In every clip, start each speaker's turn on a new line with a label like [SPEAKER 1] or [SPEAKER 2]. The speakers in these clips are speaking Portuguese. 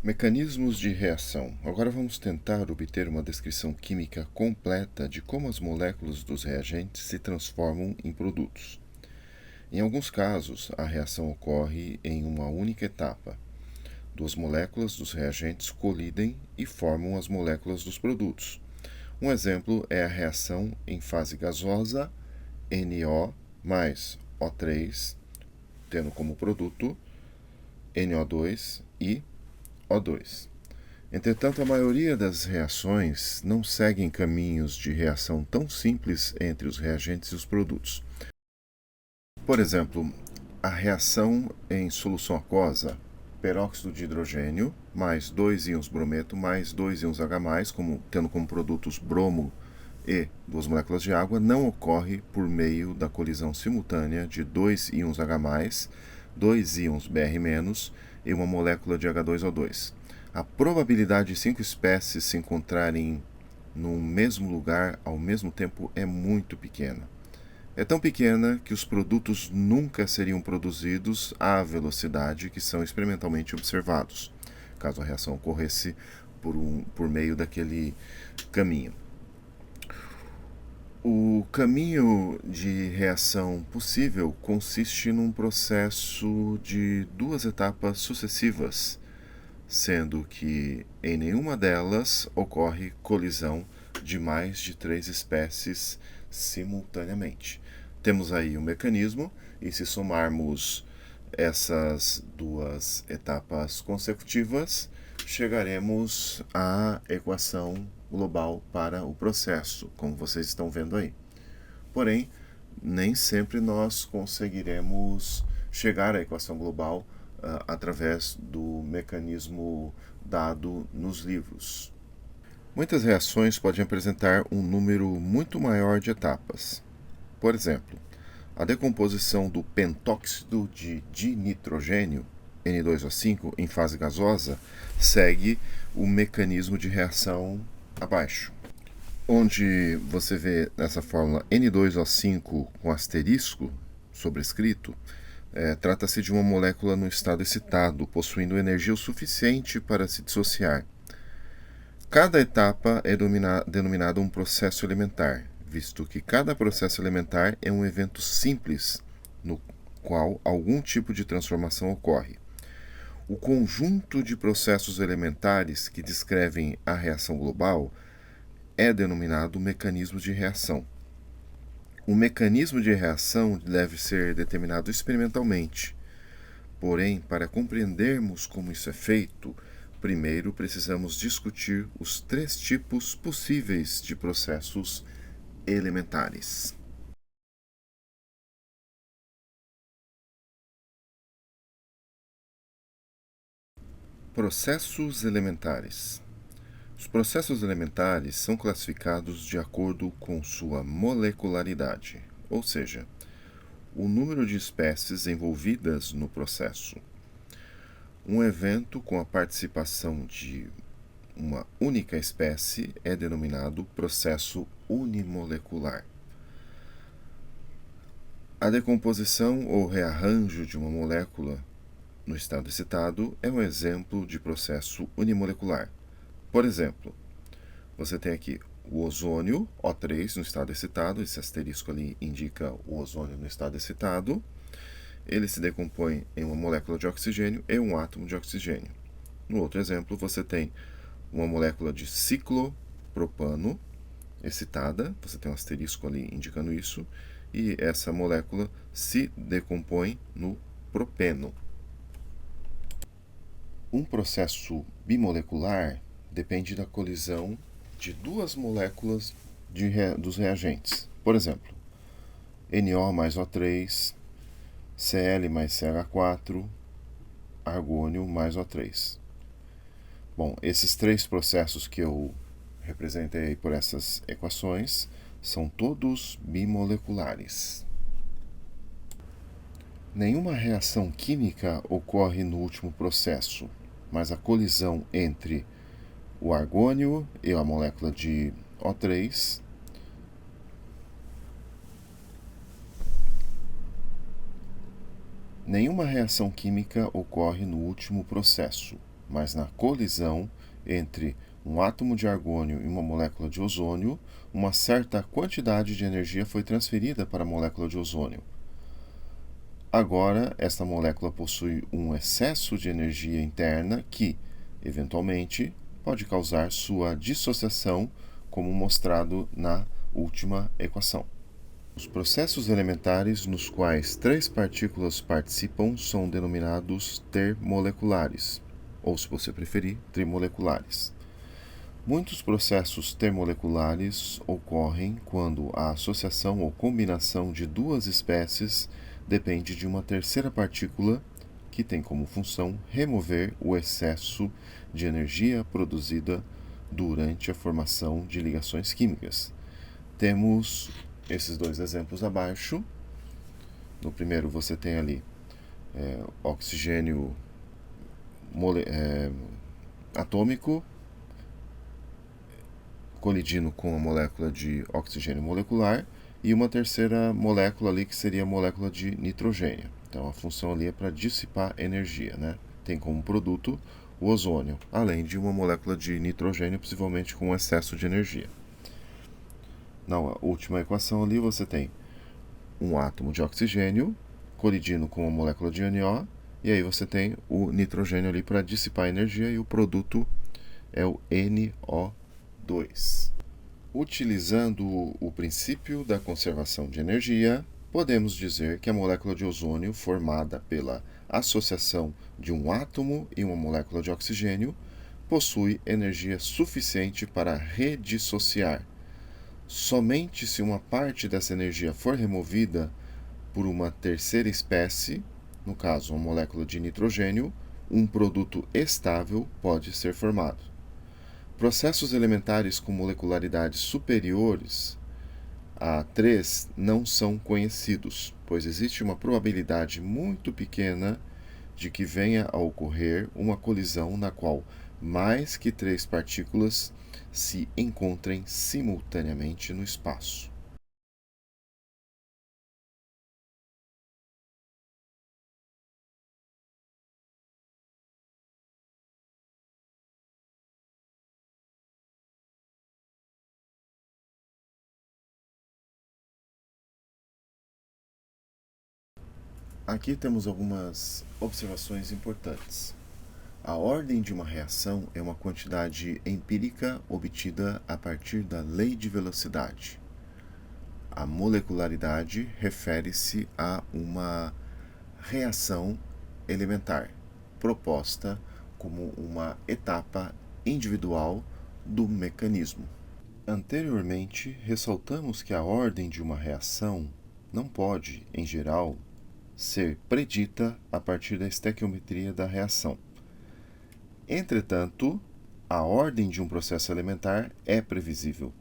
[SPEAKER 1] Mecanismos de reação. Agora vamos tentar obter uma descrição química completa de como as moléculas dos reagentes se transformam em produtos. Em alguns casos, a reação ocorre em uma única etapa. Duas moléculas dos reagentes colidem e formam as moléculas dos produtos. Um exemplo é a reação em fase gasosa NO mais O3, tendo como produto NO2 e O2. Entretanto, a maioria das reações não seguem caminhos de reação tão simples entre os reagentes e os produtos. Por exemplo, a reação em solução aquosa, peróxido de hidrogênio mais 2 íons brometo mais 2 íons H+, tendo como produtos bromo e duas moléculas de água, não ocorre por meio da colisão simultânea de 2 íons H+, 2 íons Br- e uma molécula de H2O2. A probabilidade de 5 espécies se encontrarem no mesmo lugar ao mesmo tempo é muito pequena. É tão pequena que os produtos nunca seriam produzidos à velocidade que são experimentalmente observados, caso a reação ocorresse por meio daquele caminho. O caminho de reação possível consiste num processo de duas etapas sucessivas, sendo que em nenhuma delas ocorre colisão de mais de três espécies simultaneamente. Temos aí o mecanismo, e se somarmos essas duas etapas consecutivas, chegaremos à equação global para o processo, como vocês estão vendo aí. Porém, nem sempre nós conseguiremos chegar à equação global através do mecanismo dado nos livros. Muitas reações podem apresentar um número muito maior de etapas. Por exemplo, a decomposição do pentóxido de dinitrogênio, N2O5, em fase gasosa, segue o mecanismo de reação abaixo, onde você vê nessa fórmula N2O5 com asterisco sobrescrito. Trata-se de uma molécula no estado excitado, possuindo energia o suficiente para se dissociar. Cada etapa é denominada um processo elementar, visto que cada processo elementar é um evento simples no qual algum tipo de transformação ocorre. O conjunto de processos elementares que descrevem a reação global é denominado mecanismo de reação. O mecanismo de reação deve ser determinado experimentalmente. Porém, para compreendermos como isso é feito, primeiro precisamos discutir os três tipos possíveis de processos elementares. Processos elementares. Os processos elementares são classificados de acordo com sua molecularidade, ou seja, o número de espécies envolvidas no processo. Um evento com a participação de uma única espécie é denominado processo unimolecular. A decomposição ou rearranjo de uma molécula no estado excitado é um exemplo de processo unimolecular. Por exemplo, você tem aqui o ozônio, O3, no estado excitado, esse asterisco ali indica o ozônio no estado excitado. Ele se decompõe em uma molécula de oxigênio e um átomo de oxigênio. No outro exemplo, você tem uma molécula de ciclopropano excitada, você tem um asterisco ali indicando isso, e essa molécula se decompõe no propeno. Um processo bimolecular depende da colisão de duas moléculas dos reagentes. Por exemplo, NO mais O3, Cl mais CH4, argônio mais O3. Bom, esses três processos que eu representei por essas equações são todos bimoleculares. Nenhuma reação química ocorre no último processo, mas a colisão entre o argônio e a molécula de O3 Nenhuma reação química ocorre no último processo, mas na colisão entre um átomo de argônio e uma molécula de ozônio, uma certa quantidade de energia foi transferida para a molécula de ozônio. Agora, esta molécula possui um excesso de energia interna que, eventualmente, pode causar sua dissociação, como mostrado na última equação. Os processos elementares nos quais três partículas participam são denominados termoleculares, ou, se você preferir, trimoleculares. Muitos processos termoleculares ocorrem quando a associação ou combinação de duas espécies depende de uma terceira partícula que tem como função remover o excesso de energia produzida durante a formação de ligações químicas. Temos esses dois exemplos abaixo. No primeiro você tem ali oxigênio atômico colidindo com a molécula de oxigênio molecular e uma terceira molécula ali que seria a molécula de nitrogênio. Então a função ali é para dissipar energia, né? Tem como produto o ozônio, além de uma molécula de nitrogênio, possivelmente com excesso de energia. Na última equação ali você tem um átomo de oxigênio colidindo com uma molécula de NO, e aí você tem o nitrogênio ali para dissipar energia, e o produto é o NO2. Utilizando o princípio da conservação de energia, podemos dizer que a molécula de ozônio, formada pela associação de um átomo e uma molécula de oxigênio, possui energia suficiente para redissociar. Somente se uma parte dessa energia for removida por uma terceira espécie, no caso uma molécula de nitrogênio, um produto estável pode ser formado. Processos elementares com molecularidades superiores a 3 não são conhecidos, pois existe uma probabilidade muito pequena de que venha a ocorrer uma colisão na qual mais que 3 partículas se encontrem simultaneamente no espaço. Aqui temos algumas observações importantes. A ordem de uma reação é uma quantidade empírica obtida a partir da lei de velocidade. A molecularidade refere-se a uma reação elementar, proposta como uma etapa individual do mecanismo. Anteriormente, ressaltamos que a ordem de uma reação não pode, em geral, ser predita a partir da estequiometria da reação. Entretanto, a ordem de um processo elementar é previsível.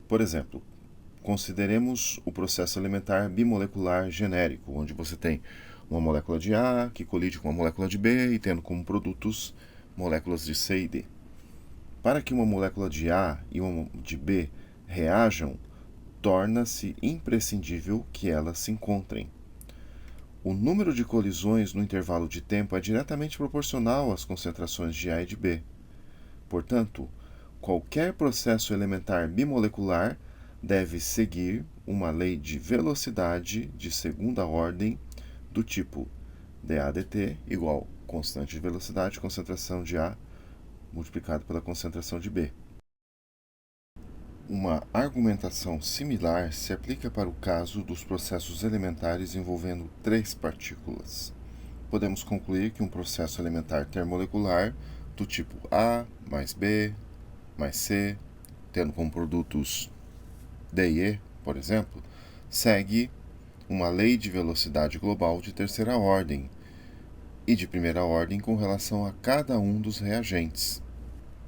[SPEAKER 1] Por exemplo, consideremos o processo elementar bimolecular genérico, onde você tem uma molécula de A que colide com uma molécula de B e tendo como produtos moléculas de C e D. Para que uma molécula de A e uma de B reajam, torna-se imprescindível que elas se encontrem. O número de colisões no intervalo de tempo é diretamente proporcional às concentrações de A e de B. Portanto, qualquer processo elementar bimolecular deve seguir uma lei de velocidade de segunda ordem do tipo dA/dt igual constante de velocidade, concentração de A multiplicado pela concentração de B. Uma argumentação similar se aplica para o caso dos processos elementares envolvendo três partículas. Podemos concluir que um processo elementar termolecular do tipo A mais B mais C, tendo como produtos D e E, por exemplo, segue uma lei de velocidade global de terceira ordem e de primeira ordem com relação a cada um dos reagentes.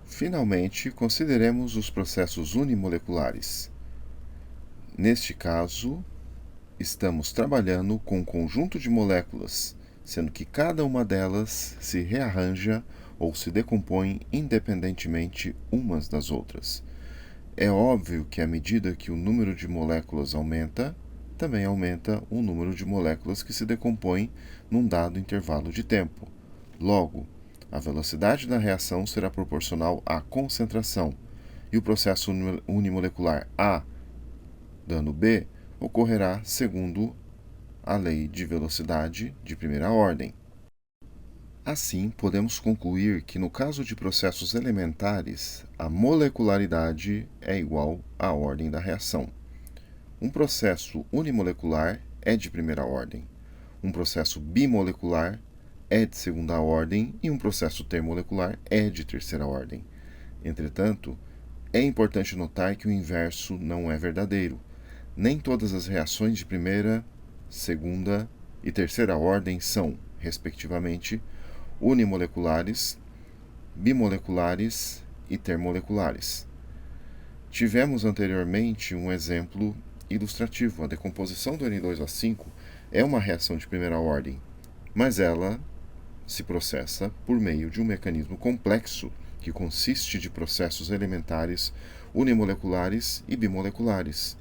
[SPEAKER 1] Finalmente, consideremos os processos unimoleculares. Neste caso, estamos trabalhando com um conjunto de moléculas, sendo que cada uma delas se rearranja ou se decompõe independentemente umas das outras. É óbvio que à medida que o número de moléculas aumenta, também aumenta o número de moléculas que se decompõem num dado intervalo de tempo. Logo, A velocidade da reação será proporcional à concentração, e o processo unimolecular A dano B ocorrerá segundo a lei de velocidade de primeira ordem. Assim, podemos concluir que, no caso de processos elementares, a molecularidade é igual à ordem da reação. Um processo unimolecular é de primeira ordem, um processo bimolecular é de segunda ordem e um processo termolecular é de terceira ordem. Entretanto, é importante notar que o inverso não é verdadeiro. Nem todas as reações de primeira, segunda e terceira ordem são, respectivamente, unimoleculares, bimoleculares e termoleculares. Tivemos anteriormente um exemplo ilustrativo. A decomposição do N2O5 é uma reação de primeira ordem, mas ela se processa por meio de um mecanismo complexo que consiste de processos elementares unimoleculares e bimoleculares.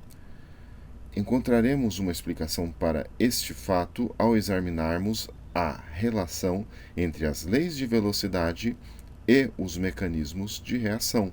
[SPEAKER 1] Encontraremos uma explicação para este fato ao examinarmos a relação entre as leis de velocidade e os mecanismos de reação.